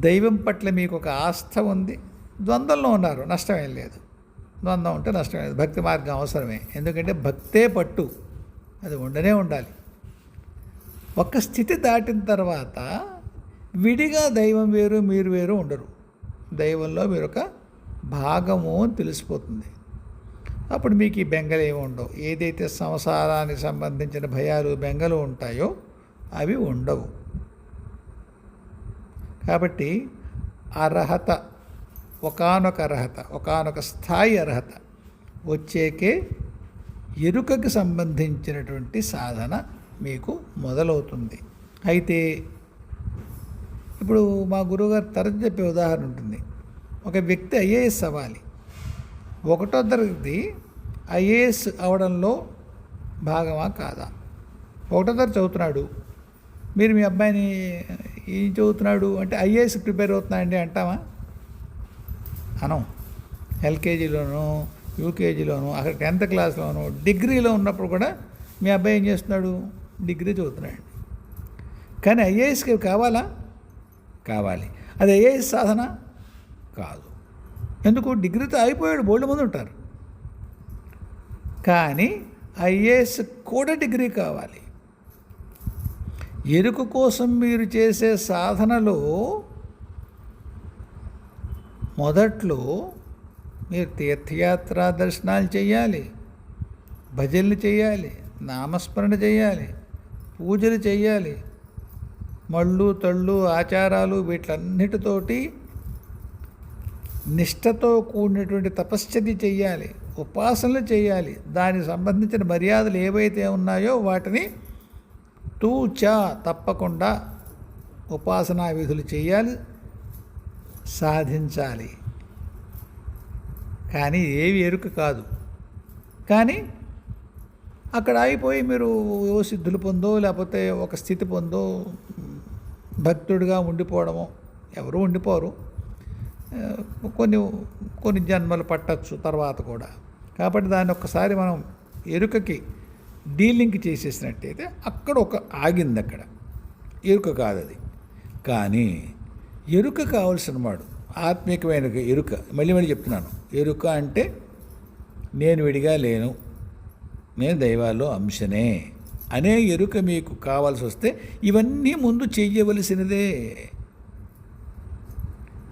[SPEAKER 1] దైవం పట్ల మీకు ఒక ఆస్థ ఉంది. ద్వంద్వంలో ఉన్నారు, నష్టమేం లేదు. ద్వంద్వం ఉంటే నష్టమే లేదు. భక్తి మార్గం అవసరమే, ఎందుకంటే భక్తే పట్టు, అది ఉండనే ఉండాలి. ఒక స్థితి దాటిన తర్వాత విడిగా దైవం వేరు మీరు వేరు ఉండరు. దైవంలో మీరు ఒక భాగము అని తెలిసిపోతుంది. అప్పుడు మీకు ఈ బెంగలు ఏమి ఉండవు. ఏదైతే సంసారానికి సంబంధించిన భయాలు బెంగలు ఉంటాయో అవి ఉండవు. కాబట్టి అర్హత, ఒకానొక అర్హత, ఒకానొక స్థాయి అర్హత వచ్చేకే ఎరుకకు సంబంధించినటువంటి సాధన మీకు మొదలవుతుంది. అయితే ఇప్పుడు మా గురువుగారు తరచు చెప్పే ఉదాహరణ ఉంటుంది. ఒక వ్యక్తి ఐఏఎస్ అవ్వాలి. 1వ తరగతి ఐఏఎస్ అవడంలో భాగమా కాదా? 1వ తరగతి చదువుతున్నాడు, మీరు మీ అబ్బాయిని ఏం చదువుతున్నాడు అంటే ఐఏఎస్ ప్రిపేర్ అవుతున్నాయండి అంటామా? అనం. ఎల్కేజీలోనూ యూకేజీలోనూ అక్కడ 10th క్లాస్లోనూ డిగ్రీలో ఉన్నప్పుడు కూడా మీ అబ్బాయి ఏం చేస్తున్నాడు? డిగ్రీ చదువుతున్నాడు. కానీ ఐఏఎస్కి కావాలా? కావాలి. అది ఐఏఎస్ సాధన కాదు. ఎందుకు? డిగ్రీతో అయిపోయాడు, బోల్డ్ మంది ఉంటారు. కానీ ఐఏఎస్ కూడా డిగ్రీ కావాలి. ఎరుక కోసం మీరు చేసే సాధనలో మొదట్లో మీరు తీర్థయాత్ర దర్శనాలు చేయాలి, భజనలు చేయాలి, నామస్మరణ చేయాలి, పూజలు చేయాలి, మళ్ళు తళ్ళు ఆచారాలు వీటన్నిటితోటి నిష్ఠతో కూడినటువంటి తపశ్చర్య చేయాలి, ఉపాసనలు చేయాలి. దానికి సంబంధించిన మర్యాదలు ఏవైతే ఉన్నాయో వాటిని తూచా తప్పకుండా ఉపాసనా విధులు చేయాలి, సాధించాలి. కానీ ఏవి ఎరుక కాదు. కానీ అక్కడ ఆగిపోయి మీరు ఓ సిద్ధులు పొందో లేకపోతే ఒక స్థితి పొందో భక్తుడిగా ఉండిపోవడమో, ఎవరు ఉండిపోరు. కొన్ని జన్మలు పట్టచ్చు తర్వాత కూడా. కాబట్టి దాన్ని ఒక్కసారి మనం ఎరుకకి డీలింక్ చేసేసినట్టయితే అక్కడ ఒక ఆగింది. అక్కడ ఎరుక కాదు అది. కానీ ఎరుక కావలసిన వాడు ఆత్మీయమైన ఎరుక. మళ్ళీ చెప్తున్నాను, ఎరుక అంటే నేను విడిగా లేను, నేను దైవాల్లో అంశనే అనే ఎరుక మీకు కావాల్సి వస్తే ఇవన్నీ ముందు చేయవలసినదే.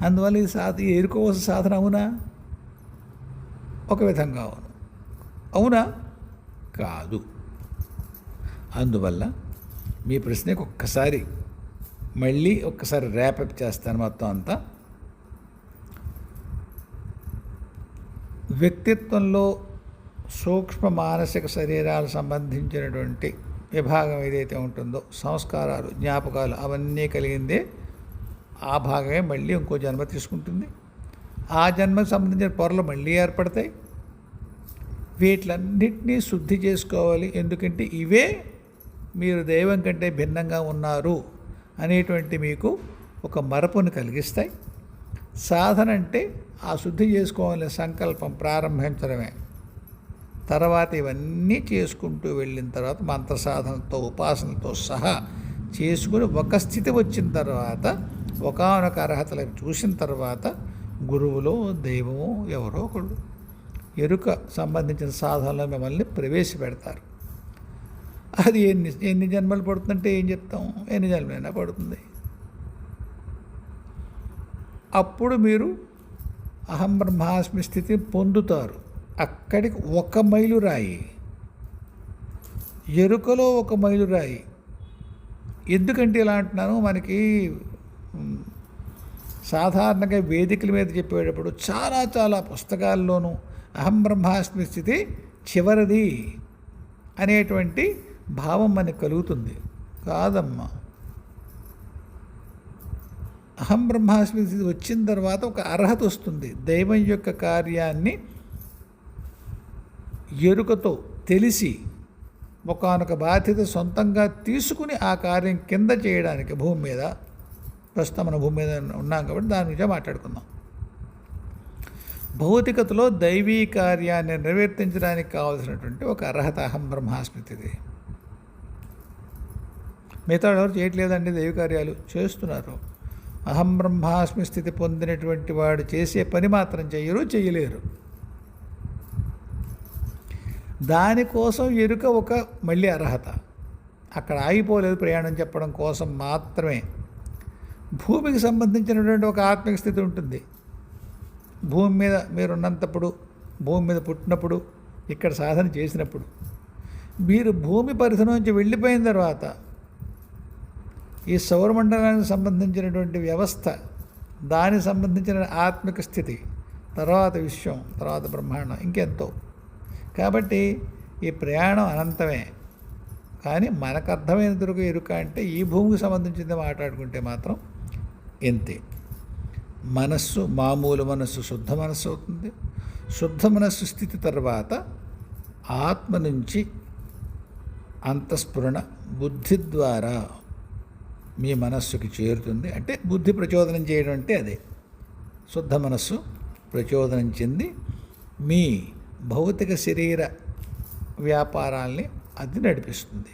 [SPEAKER 1] అందువల్ల ఈ ఎరుక కోసం సాధన అవునా? ఒక విధంగా అవును. అవునా? కాదు. అందువల్ల మీ ప్రశ్నకు మళ్ళీ ఒక్కసారి ర్యాపప్ చేస్తాను మొత్తం అంతా. వ్యక్తిత్వంలో సూక్ష్మ మానసిక శరీరాలకు సంబంధించినటువంటి విభాగం ఏదైతే ఉంటుందో, సంస్కారాలు, జ్ఞాపకాలు అవన్నీ కలిగిందే ఆ భాగమే మళ్ళీ ఇంకో జన్మ తీసుకుంటుంది. ఆ జన్మకు సంబంధించిన పొరలు మళ్ళీ ఏర్పడతాయి. వీటిలన్నింటినీ శుద్ధి చేసుకోవాలి. ఎందుకంటే ఇవే మీరు దైవం కంటే భిన్నంగా ఉన్నారు అనేటువంటి మీకు ఒక మరపును కలిగిస్తాయి. సాధన అంటే ఆ శుద్ధి చేసుకోవాలనే సంకల్పం ప్రారంభించడమే. తర్వాత ఇవన్నీ చేసుకుంటూ వెళ్ళిన తర్వాత మంత్ర సాధనతో ఉపాసనతో సహా చేసుకుని ఒక స్థితి వచ్చిన తర్వాత, ఒకానొక అర్హతలు చూసిన తర్వాత గురువులో దైవమో ఎవరో ఒకడు ఎరుక సంబంధించిన సాధనలో మిమ్మల్ని ప్రవేశపెడతారు. అది ఎన్ని జన్మలు పడుతుందంటే ఏం చెప్తాం? ఎన్ని జన్మలైనా పడుతుంది. అప్పుడు మీరు అహం బ్రహ్మాస్మి స్థితి పొందుతారు. అక్కడికి 1 మైలురాయి, ఎరుకలో 1 మైలురాయి. ఎందుకంటే ఇలా అంటున్నాను, మనకి సాధారణంగా వేదికల మీద చెప్పేటప్పుడు చాలా చాలా పుస్తకాల్లోనూ అహం బ్రహ్మాస్మి స్థితి చివరిది అనేటువంటి భావం మనకు కలుగుతుంది. కాదమ్మా, అహం బ్రహ్మాస్మి స్థితి వచ్చిన తర్వాత ఒక అర్హత వస్తుంది. దైవం యొక్క కార్యాన్ని ఎరుకతో తెలిసి ఒకానొక బాధ్యత సొంతంగా తీసుకుని ఆ కార్యం కింద చేయడానికి భూమి మీద, ప్రస్తుతం మన భూమి మీద ఉన్నాం కాబట్టి దాని గురించి మాట్లాడుకుందాం. భౌతికతలో దైవీ కార్యాన్ని నిర్వర్తించడానికి కావాల్సినటువంటి ఒక అర్హత అహం బ్రహ్మాస్మితిది. మిగతా ఎవరు చేయట్లేదండి, దైవ కార్యాలు చేస్తున్నారు. అహం బ్రహ్మాస్మి స్థితి పొందినటువంటి వాడు చేసే పని మాత్రం చేయలేరు. దానికోసం ఎరుక ఒక మళ్ళీ అర్హత. అక్కడ ఆగిపోలేదు, ప్రయాణం చెప్పడం కోసం మాత్రమే. భూమికి సంబంధించినటువంటి ఒక ఆత్మిక స్థితి ఉంటుంది. భూమి మీద మీరున్నంతప్పుడు, భూమి మీద పుట్టినప్పుడు, ఇక్కడ సాధన చేసినప్పుడు, మీరు భూమి పరిధి నుంచి వెళ్ళిపోయిన తర్వాత ఈ సౌరమండలానికి సంబంధించినటువంటి వ్యవస్థ, దానికి సంబంధించిన ఆత్మిక స్థితి, తర్వాత విశ్వం, తర్వాత బ్రహ్మాండం, ఇంకెంతో. కాబట్టి ఈ ప్రయాణం అనంతమే. కానీ మనకు అర్థమైన దొరుకు ఎరుక అంటే ఈ భూమికి సంబంధించింది మాట్లాడుకుంటే మాత్రం ఇంతే. మనస్సు, మామూలు మనస్సు శుద్ధ మనస్సు అవుతుంది. శుద్ధ మనస్సు స్థితి తర్వాత ఆత్మ నుంచి అంతఃస్ఫురణ బుద్ధి ద్వారా మీ మనస్సుకి చేరుతుంది. అంటే బుద్ధి ప్రచోదనం చేయడం అంటే అదే. శుద్ధ మనస్సు ప్రచోదనం చెంది మీ భౌతిక శరీర వ్యాపారాల్ని అది నడిపిస్తుంది.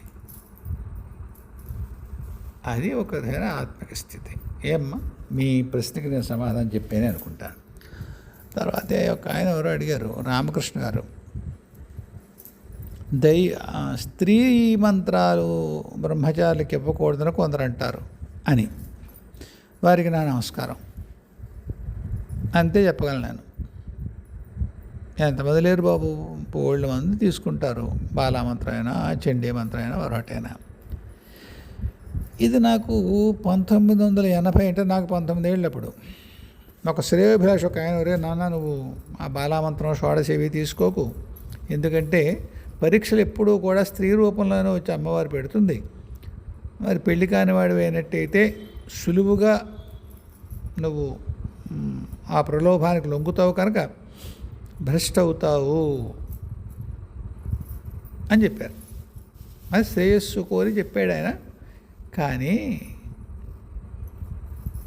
[SPEAKER 1] అది ఒక విధమైన ఆత్మిక స్థితి. ఏమ్మా, మీ ప్రశ్నకి నేను సమాధానం చెప్పానే అనుకుంటాను. తర్వాత ఒక ఆయన ఎవరో అడిగారు, రామకృష్ణ గారు, స్త్రీ మంత్రాలు బ్రహ్మచారులకి ఇవ్వకూడదని కొందరు అంటారు అని. వారికి నా నమస్కారం, అంతే చెప్పగలను నేను. ఎంతమంది లేరు బాబు, బోల్డ్ మంది తీసుకుంటారు. బాలామంత్రం అయినా, చండీ మంత్రం అయినా, మరొకటైనా. ఇది నాకు 1980 అంటే నాకు 19 ఏళ్ళు. అప్పుడు ఒక శ్రేయోభిలాష ఒక ఆయన, ఒరే నాన్న నువ్వు ఆ బాలామంత్రం షోడశేవి తీసుకోకు, ఎందుకంటే పరీక్షలు ఎప్పుడూ కూడా స్త్రీ రూపంలోనే వచ్చి అమ్మవారు పెడుతుంది. మరి పెళ్లి కానివాడు అయినట్టయితే సులువుగా నువ్వు ఆ ప్రలోభానికి లొంగుతావు కనుక భ్రష్ట అవుతావు అని చెప్పారు. అది శ్రేయస్సు కోరి చెప్పాడు ఆయన. కానీ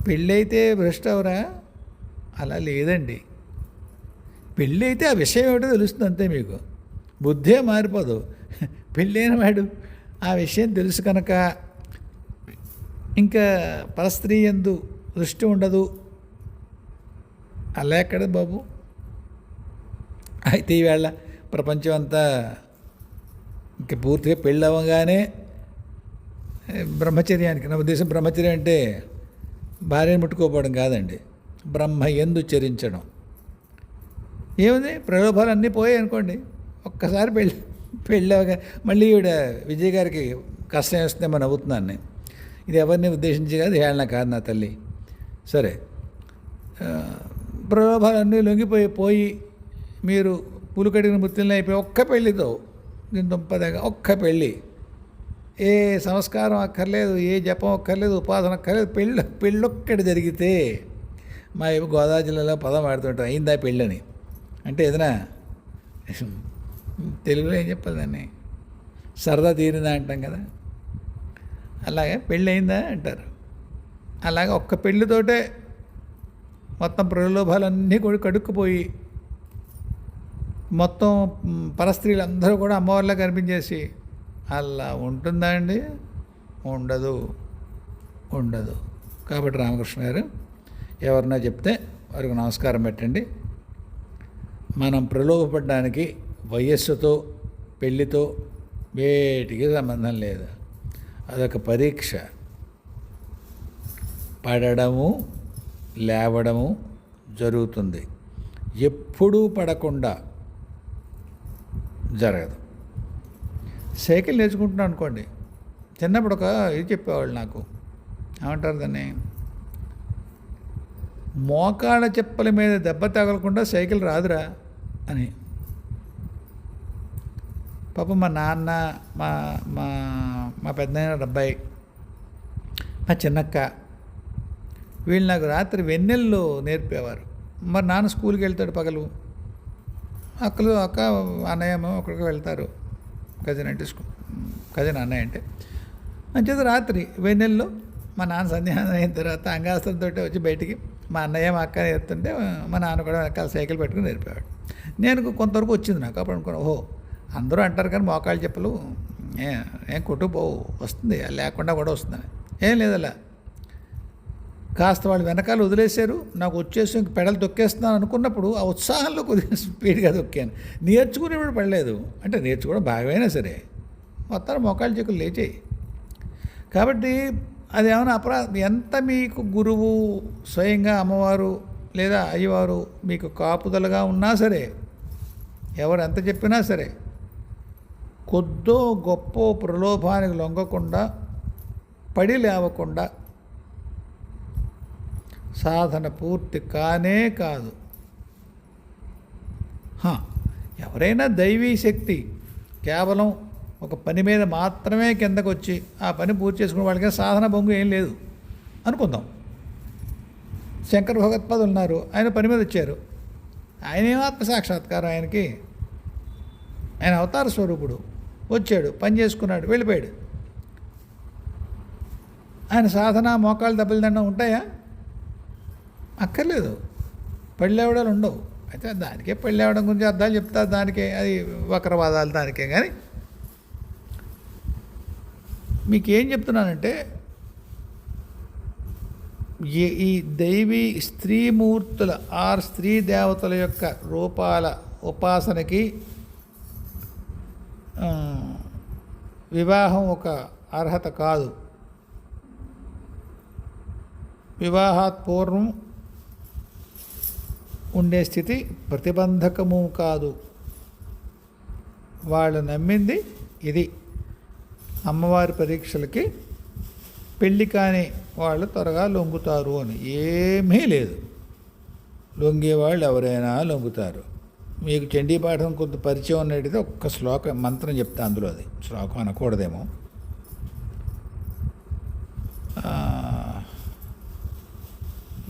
[SPEAKER 1] పెళ్ళైతే భ్రష్ట అవరా? అలా లేదండి. పెళ్ళైతే ఆ విషయం ఏమిటో తెలుస్తుంది అంతే. మీకు బుద్ధే మారిపోదు. పెళ్ళైన వాడు ఆ విషయం తెలుసు కనుక ఇంకా పరస్త్రీ యందు దృష్టి ఉండదు. అలా ఎక్కడ బాబు? అయితే ఈవేళ ప్రపంచం అంతా ఇంక పూర్తిగా పెళ్ళి అవ్వగానే బ్రహ్మచర్యానికి, నా ఉద్దేశం బ్రహ్మచర్యం అంటే భార్యను ముట్టుకోపోవడం కాదండి, బ్రహ్మ యందు చరించడం. ఏముంది, ప్రలోభాలు అన్నీ పోయాయి అనుకోండి. ఒక్కసారి పెళ్ళి అవగా మళ్ళీ ఈవిడ విజయ్ గారికి కష్టం వేస్తుందేమో నవ్వుతున్నాను నేను. ఇది ఎవరిని ఉద్దేశించి కాదు, హేళన కాదు నా తల్లి. సరే, ప్రలోభాలన్నీ లొంగిపోయి మీరు పూలు కడిగిన ముత్తుల్ని అయిపోయి ఒక్క పెళ్ళితో దీని దుంపదగా ఒక్క పెళ్ళి, ఏ సంస్కారం అక్కర్లేదు, ఏ జపం అక్కర్లేదు, ఉపాసన అక్కర్లేదు, పెళ్ళొక్కటి జరిగితే మా గోదావరి జిల్లాలో పదం వాడుతుంటాం, అయిందా పెళ్ళని. అంటే ఏదైనా తెలుగులో ఏం చెప్పాలి దాన్ని, సరదా తీరిందా అంటాం కదా, అలాగే పెళ్ళి అయిందా అంటారు. అలాగే ఒక్క పెళ్ళితోటే మొత్తం ప్రలోభాలన్నీ కూడా కడుక్కుపోయి మొత్తం పరస్త్రీలందరూ కూడా అమ్మవారిలా కనిపించేసి అలా ఉంటుందా అండి? ఉండదు. కాబట్టి రామకృష్ణ గారు ఎవరన్నా చెప్తే వారికి నమస్కారం పెట్టండి. మనం ప్రలోభపడడానికి వయస్సుతో, పెళ్ళితో వేటికి సంబంధం లేదు. అదొక పరీక్ష. పడడము, లేవడము జరుగుతుంది. ఎప్పుడూ పడకుండా జరగదు. సైకిల్ నేర్చుకుంటున్నాను అనుకోండి, చిన్నప్పుడు ఒక ఇది చెప్పేవాళ్ళు నాకు, ఏమంటారు దాన్ని, మోకాళ్ళ చెప్పల మీద దెబ్బ తగలకుండా సైకిల్ రాదురా అని. పాపం మా నాన్న, మా మా మా పెద్దనాయన అబ్బాయి, మా చిన్నక్క, వీళ్ళు నాకు రాత్రి వెన్నెల్లో నేర్పేవారు. మరి నాన్న స్కూల్కి వెళ్తాడు పగలు, అక్క అన్నయ్య అక్కడికి వెళ్తారు, కజిన్ అన్నయ్య అంటే. మంచిది రాత్రి వెన్నెల్లో మా నాన్న సంధ్యానం అయిన తర్వాత అంగాస్త్రంతో వచ్చి బయటికి మా అన్నయ్య మా అక్క నేర్పుతుంటే మా నాన్న కూడా వెనకాల సైకిల్ పెట్టుకుని నేర్పేవాడు. నేను కొంతవరకు వచ్చింది నాకు. అప్పుడు అనుకున్నాను, ఓహో అందరూ అంటారు కానీ మోకాళ్ళు చెప్పులు ఏం కొట్టుకుపోవు, వస్తుంది, లేకుండా కూడా వస్తుందని. ఏం లేదలా, కాస్త వాళ్ళు వెనకాల వదిలేశారు, నాకు వచ్చేసి ఇంక పెడలు తొక్కేస్తున్నాను అనుకున్నప్పుడు ఆ ఉత్సాహంలో కొద్దిగా స్పీడ్గా తొక్కాను. నేర్చుకునేప్పుడు పడలేదు, అంటే నేర్చుకోవడం బాగైనా సరే మొత్తం మోకాళ్ళ చెక్కులు లేచాయి. కాబట్టి అది ఏమైనా ఎంత మీకు గురువు స్వయంగా అమ్మవారు లేదా అయ్యవారు మీకు కాపుదలగా ఉన్నా సరే, ఎవరు ఎంత చెప్పినా సరే, కొద్దో గొప్ప ప్రలోభానికి లొంగకుండా, పడి లేవకుండా సాధన పూర్తి కానే కాదు. ఎవరైనా దైవీ శక్తి కేవలం ఒక పని మీద మాత్రమే కిందకు వచ్చి ఆ పని పూర్తి చేసుకునే వాళ్ళకి సాధన బొంగు ఏం లేదు అనుకుందాం. శంకర భగవత్పాదులు ఉన్నారు, ఆయన పని మీద వచ్చారు, ఆయన ఏమాత్మ సాక్షాత్కారం ఆయనకి, ఆయన అవతార స్వరూపుడు, వచ్చాడు, పని చేసుకున్నాడు, వెళ్ళిపోయాడు. ఆయన సాధన మోకాళ్ళు దెబ్బలు దండం ఉంటాయా? అక్కర్లేదు, పెళ్ళేవడాలు ఉండవు. అయితే దానికే పెళ్ళేవడం గురించి అర్థాలు చెప్తారు, దానికే అది వక్రవాదాలు దానికే. కానీ మీకేం చెప్తున్నానంటే, ఈ దైవీ స్త్రీమూర్తుల స్త్రీ దేవతల యొక్క రూపాల ఉపాసనకి వివాహం ఒక అర్హత కాదు. వివాహాత్ పూర్వం ఉండే స్థితి ప్రతిబంధకము కాదు. వాళ్ళు నమ్మింది ఇది, అమ్మవారి పరీక్షలకి పెళ్ళి కాని వాళ్ళు త్వరగా లొంగుతారు అని ఏమీ లేదు. లొంగేవాళ్ళు ఎవరైనా లొంగుతారు. మీకు చండీపాఠం కొంత పరిచయం ఉన్నట్టయితే ఒక్క శ్లోకం మంత్రం చెప్తా, అందులో అది శ్లోకం అనకూడదేమో.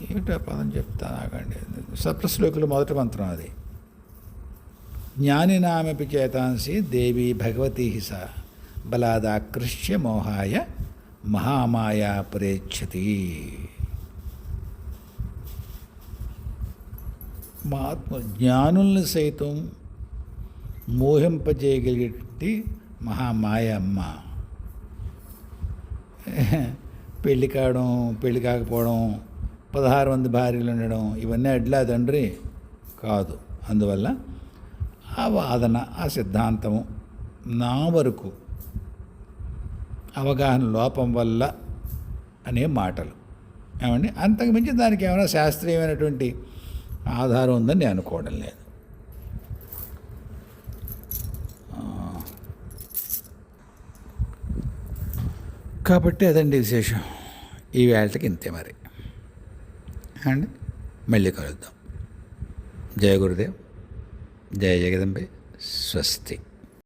[SPEAKER 1] ఏమిటో పదం చెప్తా నాకండి, సప్తశ్లోకులు మొదటి మంత్రం అది. జ్ఞానినామపి చేతాంసి దేవి భగవతీ స బలాదాకృష్య మోహాయ మహామాయా ప్రేక్షతి. మహాత్మ జ్ఞానుల్ని సైతం మోహింపజేయగలిగేటి మహామాయ అమ్మ. పెళ్ళి కావడం, పెళ్ళి కాకపోవడం, 16 మంది భార్యలు ఉండడం, ఇవన్నీ అడ్లా తండ్రి కాదు. అందువల్ల ఆ వాదన, ఆ సిద్ధాంతము నా వరకు అవగాహన లోపం వల్ల అనే మాటలు ఏమండి. అంతకు మించి దానికి ఏమైనా శాస్త్రీయమైనటువంటి ఆధారం ఉందని నేను అనుకోవడం లేదు. కాబట్టి అదండి విశేషం. ఈ వేళకి ఇంతే మరి అండి. మళ్ళీ కలుద్దాం. జయ గురుదేవ్, జయ జగదంబే, స్వస్తి.